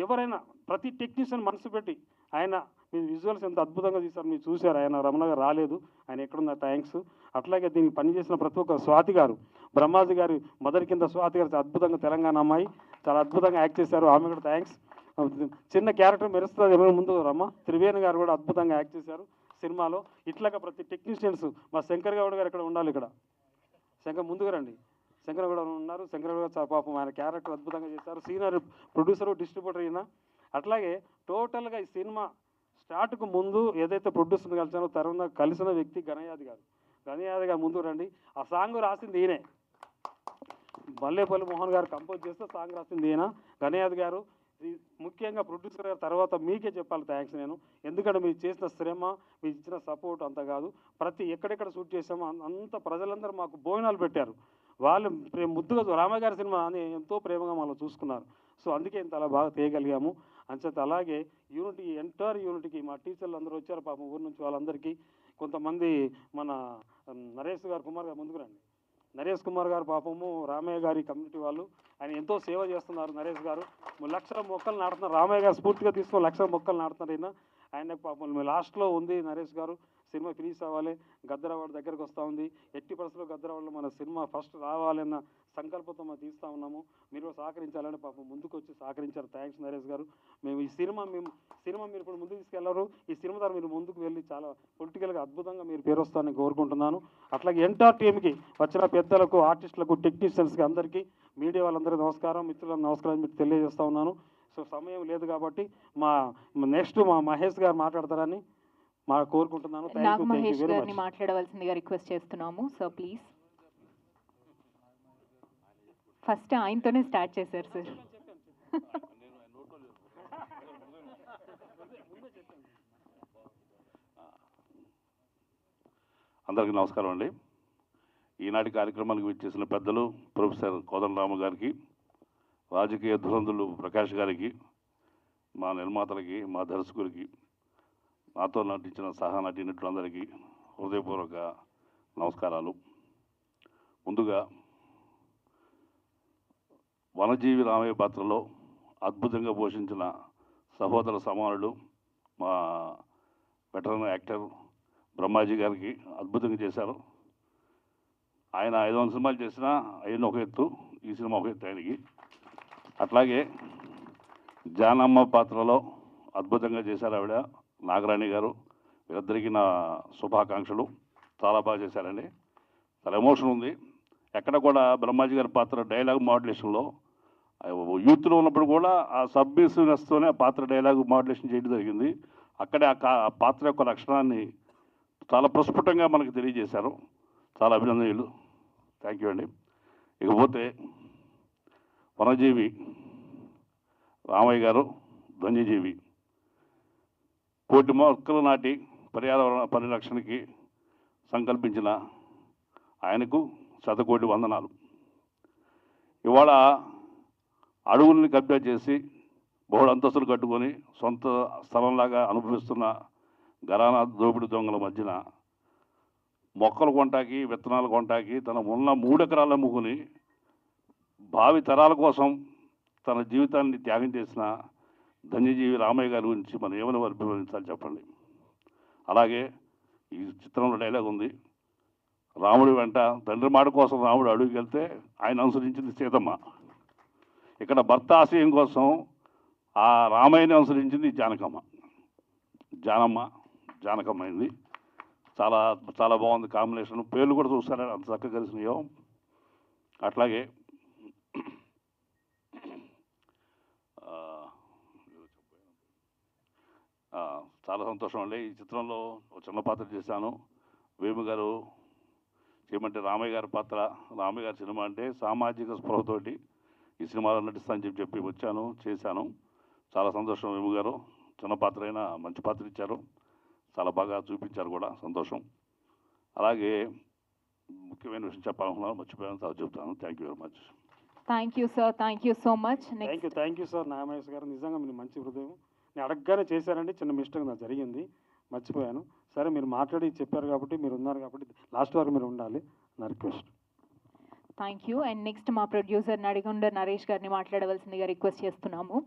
ఎవరైనా ప్రతి టెక్నీషియన్ మనసు పెట్టి ఆయన మీరు విజువల్స్ ఎంత అద్భుతంగా తీశారు, మీరు చూశారు. ఆయన రమణ గారు రాలేదు, ఆయన ఎక్కడున్నా థ్యాంక్స్. అట్లాగే దీనికి పనిచేసిన ప్రతి ఒక్క స్వాతి గారు, బ్రహ్మాజీ గారి మదర్ కింద స్వాతి గారు అద్భుతంగా, తెలంగాణ అమ్మాయి చాలా అద్భుతంగా యాక్ట్ చేశారు, ఆమె కూడా థ్యాంక్స్. చిన్న క్యారెక్టర్ మెరుస్తుంది ఎవరి ముందు రమ్మ త్రివేణి గారు కూడా అద్భుతంగా యాక్ట్ చేశారు సినిమాలో. ఇట్లాగా ప్రతి టెక్నీషియన్స్, మా శంకర్ గౌడ్ గారు ఇక్కడ ఉండాలి, ఇక్కడ ముందుగా రండి, శంకర్ గౌడ్ ఉన్నారు. శంకర్ గౌడ్ గారు పాపం ఆయన క్యారెక్టర్ అద్భుతంగా చేశారు. సీనియర్ ప్రొడ్యూసరు, డిస్ట్రిబ్యూటర్ అయినా. అట్లాగే టోటల్గా ఈ సినిమా స్టార్ట్కు ముందు ఏదైతే ప్రొడ్యూసర్ని కలిసానో తర్వాత కలిసిన వ్యక్తి గణయాది గారు ముందు రండి. ఆ సాంగ్ రాసింది ఈయనే, మల్లేపల్లి మోహన్ గారు కంపోజ్ చేస్తే సాంగ్ రాసింది ఈయన గణయాది గారు. ముఖ్యంగా ప్రొడ్యూసర్ గారు తర్వాత మీకే చెప్పాలి థ్యాంక్స్ నేను, ఎందుకంటే మీరు చేసిన శ్రమ, మీరు ఇచ్చిన సపోర్ట్ అంత కాదు. ప్రతి ఎక్కడెక్కడ షూట్ చేసామో అంత ప్రజలందరూ మాకు భోజనాలు పెట్టారు. వాళ్ళు ముద్దుగా రామయ్య గారి సినిమా అని ఎంతో ప్రేమగా మనం చూసుకున్నారు. సో అందుకే ఇంత అలా బాగా తీయగలిగాము అంచేత. అలాగే యూనిటీ, ఎంటైర్ యూనిటీకి మా టీచర్లు అందరూ వచ్చారు పాపం ఊరు నుంచి, వాళ్ళందరికీ. కొంతమంది మన నరేష్ కుమార్ గారు ముందుకు రండి. నరేష్ కుమార్ గారు పాపము రామయ్య గారి కమ్యూనిటీ వాళ్ళు, ఆయన ఎంతో సేవ చేస్తున్నారు. నరేష్ గారు 1,00,000 మొక్కలు నాటుతున్నారు, రామయ్య గారు స్ఫూర్తిగా తీసుకొని 1,00,000 మొక్కలు నాటుతున్నారు. ఆయన పాపం లాస్ట్లో ఉంది నరేష్ గారు, సినిమా ఫినిష్ అవ్వాలి, గద్దరవాడు దగ్గరకు వస్తూ ఉంది, ఎట్టి పరిస్థితుల్లో గద్దరవాడలో మన సినిమా ఫస్ట్ రావాలన్న సంకల్పంతో మనం తీస్తూ ఉన్నాము. మీరు సహకరించాలని పాపం ముందుకు వచ్చి సహకరించారు. థ్యాంక్స్ నరేష్ గారు. మేము ఈ సినిమా మీరు ఇప్పుడు ముందుకు తీసుకెళ్లారు. ఈ సినిమా ద్వారా మీరు ముందుకు వెళ్ళి చాలా పొలిటికల్గా అద్భుతంగా మీరు పేరు వస్తారని కోరుకుంటున్నాను. అట్లాగే ఎంటైర్ టీమ్కి వచ్చిన పెద్దలకు, ఆర్టిస్టులకు, టెక్నీషియన్స్కి అందరికీ, మీడియా వాళ్ళందరికీ నమస్కారం, మిత్రులకు నమస్కారం మీకు తెలియజేస్తూ ఉన్నాను. సో సమయం లేదు కాబట్టి నెక్స్ట్ మా మహేష్ గారు మాట్లాడతారని కోరుకుంటున్నాను. నాకు మహేష్ గారిని మాట్లాడవలసిందిగా రిక్వెస్ట్ చేస్తున్నాము. సో ప్లీజ్, ఫస్ట్ ఆయనతోనే స్టార్ట్ చేశారు సార్. అందరికీ నమస్కారం అండి. ఈనాటి కార్యక్రమానికి విచ్చేసిన పెద్దలు ప్రొఫెసర్ కోదండరామ గారికి, రాజకీయ ధురంధులు ప్రకాష్ గారికి, మా నిర్మాతలకి, మా దర్శకులకి, నాతో నటించిన సహా నటీనటులందరికీ హృదయపూర్వక నమస్కారాలు. ముందుగా వనజీవి రామయ్య పాత్రలో అద్భుతంగా పోషించిన సహోదర సమానుడు మా వెటరన్ యాక్టర్ బ్రహ్మాజీ గారికి అద్భుతంగా చేశారు. ఆయన 500 సినిమాలు చేసినా అయిన ఒక ఎత్తు, ఈ సినిమా ఒక ఎత్తు ఆయనకి. అట్లాగే జానమ్మ పాత్రలో అద్భుతంగా చేశారు ఆవిడ, నాగరాణి గారు. వీరిద్దరికీ నా శుభాకాంక్షలు. చాలా బాగా చేశారండి. చాలా ఎమోషన్ ఉంది. ఎక్కడ కూడా బ్రహ్మాజీ గారి పాత్ర డైలాగ్ మాడ్యులేషన్లో యూత్లో ఉన్నప్పుడు కూడా ఆ సబ్మిసివ్నెస్తోనే ఆ పాత్ర డైలాగ్ మాడ్యులేషన్ చేయడం జరిగింది. అక్కడే ఆ పాత్ర యొక్క లక్షణాన్ని చాలా ప్రస్ఫుటంగా మనకు తెలియజేశారు. చాలా అభినందనలు. థ్యాంక్ యూ అండి. ఇకపోతే వనజీవి రామయ్య గారు ధన్యజీవి, కోటి మొక్కలు నాటి పర్యావరణ పరిరక్షణకి సంకల్పించిన ఆయనకు శతకోటి వందనాలు. ఇవాళ అడవుల్ని కబ్జా చేసి బహుళ అంతస్తులు కట్టుకొని సొంత స్థలంలాగా అనుభవిస్తున్న ఘరానా దోపిడి దొంగల మధ్యన మొక్కలు కొంటాకి, విత్తనాలు కొంటాకి తన ఉన్న 3 ఎకరాలు అమ్ముకుని భావి తరాల కోసం తన జీవితాన్ని త్యాగం చేసిన ధన్యజీవి రామయ్య గారి గురించి మనం ఏమని అభివర్ణించాలి చెప్పండి. అలాగే ఈ చిత్రంలో డైలాగ్ ఉంది, రాముడి వెంట తండ్రి మాట కోసం రాముడు అడుగుకి వెళ్తే ఆయన అనుసరించింది సీతమ్మ. ఇక్కడ భర్త ఆశయం కోసం ఆ రామయ్యని అనుసరించింది జానకమ్మ అయింది. చాలా చాలా బాగుంది కాంబినేషన్. పేర్లు కూడా చూస్తారా అంత చక్కగా కలిసినాయో. అట్లాగే చాలా సంతోషం అండి. ఈ చిత్రంలో ఒక చిన్న పాత్ర చేశాను. వేము గారు చేయమంటే రామయ్య గారి పాత్ర, రామయ్య గారి సినిమా అంటే సామాజిక స్పృహతోటి ఈ సినిమాలో నటిస్తానని చెప్పి వచ్చాను, చేశాను. చాలా సంతోషం. వేము గారు చిన్న పాత్ర అయినా మంచి పాత్ర ఇచ్చారు, చాలా బాగా చూపించారు కూడా, సంతోషం. అలాగే ముఖ్యమైన విషయం చెప్పాలనుకున్నాను, మర్చిపోయాను, చాలా చెప్తాను. Thank you very much. Thank you sir, thank you so much. Thank you sir. Naga Mahesh గారు నిజంగా మీరు మంచి హృదయం. నేను అడగగానే చేశారండి, చిన్న మిస్టేక్ నాకు జరిగింది, మర్చిపోయాను. సరే మీరు మాట్లాడి చెప్పారు కాబట్టి, మీరు ఉన్నారు కాబట్టి లాస్ట్ వరకు మీరు ఉండాలి నా request. Thank you. And next మా ప్రొడ్యూసర్ నడిగొండ నరేష్ గారిని మాట్లాడవలసిందిగా రిక్వెస్ట్ చేస్తున్నాము.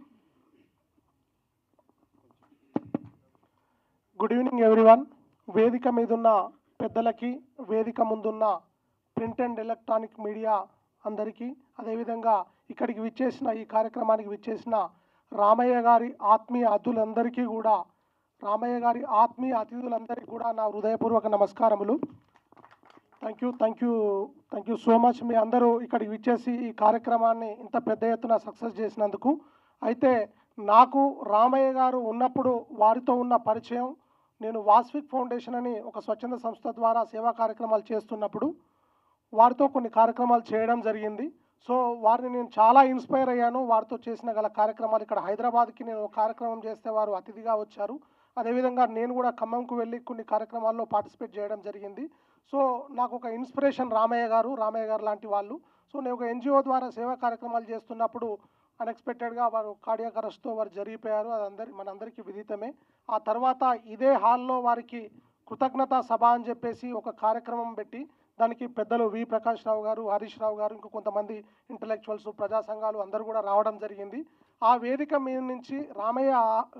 Good evening everyone. వేదిక మీదున్న పెద్దలకి, వేదిక ముందున్న ప్రింట్ అండ్ ఎలక్ట్రానిక్ మీడియా అందరికీ, అదేవిధంగా ఇక్కడికి విచ్చేసిన, ఈ కార్యక్రమానికి విచ్చేసిన రామయ్య గారి ఆత్మీయ అతిథులందరికీ కూడా నా హృదయపూర్వక నమస్కారములు. Thank you so much. మీ అందరూ ఇక్కడికి విచ్చేసి ఈ కార్యక్రమాన్ని ఇంత పెద్ద ఎత్తున సక్సెస్ చేసినందుకు. అయితే నాకు రామయ్య గారు ఉన్నప్పుడు వారితో ఉన్న పరిచయం, నేను వాస్విక్ ఫౌండేషన్ అని ఒక స్వచ్ఛంద సంస్థ ద్వారా సేవా కార్యక్రమాలు చేస్తున్నప్పుడు వారితో కొన్ని కార్యక్రమాలు చేయడం జరిగింది. సో వారిని నేను చాలా ఇన్స్పైర్ అయ్యాను. వారితో చేసిన గల కార్యక్రమాలు, ఇక్కడ హైదరాబాద్కి నేను ఒక కార్యక్రమం చేస్తే వారు అతిథిగా వచ్చారు. అదేవిధంగా నేను కూడా ఖమ్మంకు వెళ్ళి కొన్ని కార్యక్రమాల్లో పార్టిసిపేట్ చేయడం జరిగింది. సో నాకు ఒక ఇన్స్పిరేషన్ రామయ్య గారు లాంటి వాళ్ళు. సో నేను ఒక ఎన్జిఓ ద్వారా సేవా కార్యక్రమాలు చేస్తున్నప్పుడు అన్ఎక్స్పెక్టెడ్గా వారు కార్డియాక్ అరెస్ట్తో వారు జరిగిపోయారు. అది మనందరికీ విదితమే. ఆ తర్వాత ఇదే హాల్లో వారికి కృతజ్ఞతా సభ అని చెప్పేసి ఒక కార్యక్రమం పెట్టి, దానికి పెద్దలు వి ప్రకాష్ రావు గారు, హరీష్ రావు గారు, ఇంకా కొంతమంది ఇంటలెక్చువల్స్, ప్రజా సంఘాలు అందరూ కూడా రావడం జరిగింది. ఆ వేదిక మీద నుంచి రామయ్య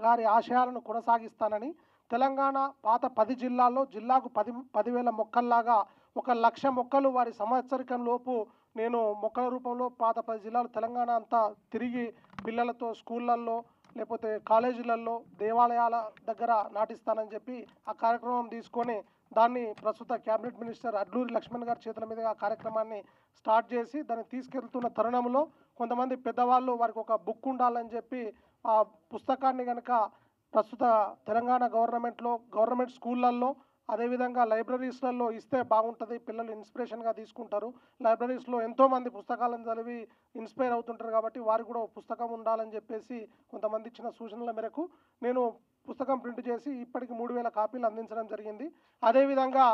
గారి ఆశయాలను కొనసాగిస్తానని తెలంగాణ పాత 10 జిల్లాల్లో జిల్లాకు 10,000 మొక్కల్లాగా 1,00,000 మొక్కలు వారి సంవత్సరికం లోపు నేను మొక్కల రూపంలో పాత 10 జిల్లాలు తెలంగాణ అంతా తిరిగి పిల్లలతో స్కూళ్ళల్లో లేకపోతే కాలేజీలలో దేవాలయాల దగ్గర నాటిస్తానని చెప్పి ఆ కార్యక్రమం తీసుకొని దాన్ని ప్రస్తుత క్యాబినెట్ మినిస్టర్ అడ్లూరి లక్ష్మణ్ గారి చేతుల మీదుగా ఆ కార్యక్రమాన్ని స్టార్ట్ చేసి దాన్ని తీసుకెళ్తున్న తరుణంలో కొంతమంది పెద్దవాళ్ళు వారికి ఒక బుక్ ఉండాలని చెప్పి ఆ పుస్తకాన్ని కనుక ప్రస్తుత తెలంగాణ గవర్నమెంట్ స్కూళ్ళల్లో అదేవిధంగా లైబ్రరీస్లలో ఇస్తే బాగుంటుంది, పిల్లలు ఇన్స్పిరేషన్గా తీసుకుంటారు. లైబ్రరీస్లో ఎంతోమంది పుస్తకాలను చదివి ఇన్స్పైర్ అవుతుంటారు కాబట్టి వారికి కూడా పుస్తకం ఉండాలని చెప్పేసి కొంతమంది ఇచ్చిన సూచనల మేరకు నేను పుస్తకం ప్రింట్ చేసి ఇప్పటికి 3000 కాపీలు అందించడం జరిగింది. అదేవిధంగా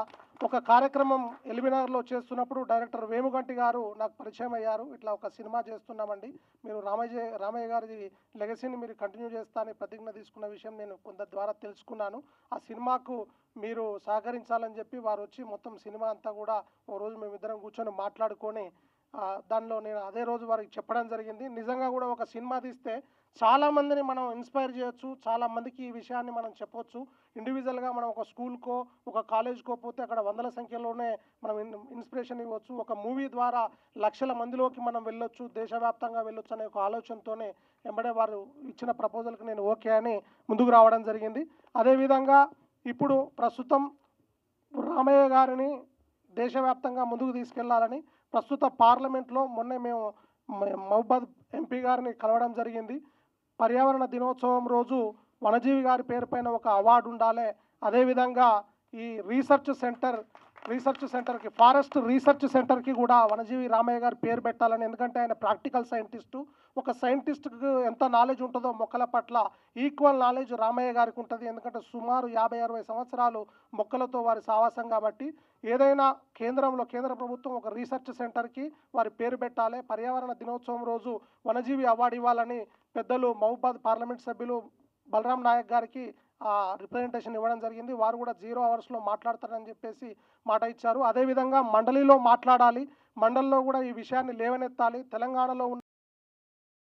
ఒక కార్యక్రమం ఎల్బీనగర్లో చేస్తున్నప్పుడు డైరెక్టర్ వేముగంటి గారు నాకు పరిచయం అయ్యారు. ఇట్లా ఒక సినిమా చేస్తున్నామండి, మీరు రామయ్య గారి లెగసీని మీరు కంటిన్యూ చేస్తా అని ప్రతిజ్ఞ తీసుకున్న విషయం నేను కొంత ద్వారా తెలుసుకున్నాను. ఆ సినిమాకు మీరు సహకరించాలని చెప్పి వారు వచ్చి మొత్తం సినిమా అంతా కూడా ఓ రోజు మేమిద్దరం కూర్చొని మాట్లాడుకొని దానిలో నేను అదే రోజు వారికి చెప్పడం జరిగింది. నిజంగా కూడా ఒక సినిమా తీస్తే చాలామందిని మనం ఇన్స్పైర్ చేయొచ్చు, చాలామందికి ఈ విషయాన్ని మనం చెప్పొచ్చు. ఇండివిజువల్గా మనం ఒక స్కూల్కో ఒక కాలేజ్కో పోతే అక్కడ వందల సంఖ్యలోనే మనం ఇన్స్పిరేషన్ ఇవ్వచ్చు. ఒక మూవీ ద్వారా లక్షల మందిలోకి మనం వెళ్ళొచ్చు, దేశవ్యాప్తంగా వెళ్ళొచ్చు అనే ఒక ఆలోచనతోనే వెంబడే వారు ఇచ్చిన ప్రపోజల్కి నేను ఓకే అని ముందుకు రావడం జరిగింది. అదేవిధంగా ఇప్పుడు ప్రస్తుతం రామయ్య గారిని దేశవ్యాప్తంగా ముందుకు తీసుకెళ్లాలని ప్రస్తుత పార్లమెంట్లో మొన్నే మేము మహబూబాద్ ఎంపీ గారిని కలవడం జరిగింది. పర్యావరణ దినోత్సవం రోజు వనజీవి గారి పేరు పైన ఒక అవార్డు ఉండాలి. అదేవిధంగా ఈ రీసెర్చ్ సెంటర్కి ఫారెస్ట్ రీసెర్చ్ సెంటర్కి కూడా వనజీవి రామయ్య గారి పేరు పెట్టాలని, ఎందుకంటే ఆయన ప్రాక్టికల్ సైంటిస్టు. ఒక సైంటిస్ట్కి ఎంత నాలెడ్జ్ ఉంటుందో మొక్కల పట్ల ఈక్వల్ నాలెడ్జ్ రామయ్య గారికి ఉంటుంది. ఎందుకంటే సుమారు 50-60 సంవత్సరాలు మొక్కలతో వారి సావాసం కాబట్టి ఏదైనా కేంద్ర ప్రభుత్వం ఒక రీసెర్చ్ సెంటర్కి వారి పేరు పెట్టాలి. పర్యావరణ దినోత్సవం రోజు వనజీవి అవార్డు ఇవ్వాలని పెద్దలు మహబూబాద్ పార్లమెంట్ సభ్యులు బలరాం నాయక్ గారికి రిప్రజెంటేషన్ ఇవ్వడం జరిగింది. వారు కూడా 0 అవర్స్లో మాట్లాడతారని చెప్పేసి మాట ఇచ్చారు. అదేవిధంగా మండలిలో మాట్లాడాలి, మండలిలో కూడా ఈ విషయాన్ని లేవనెత్తాలి. తెలంగాణలో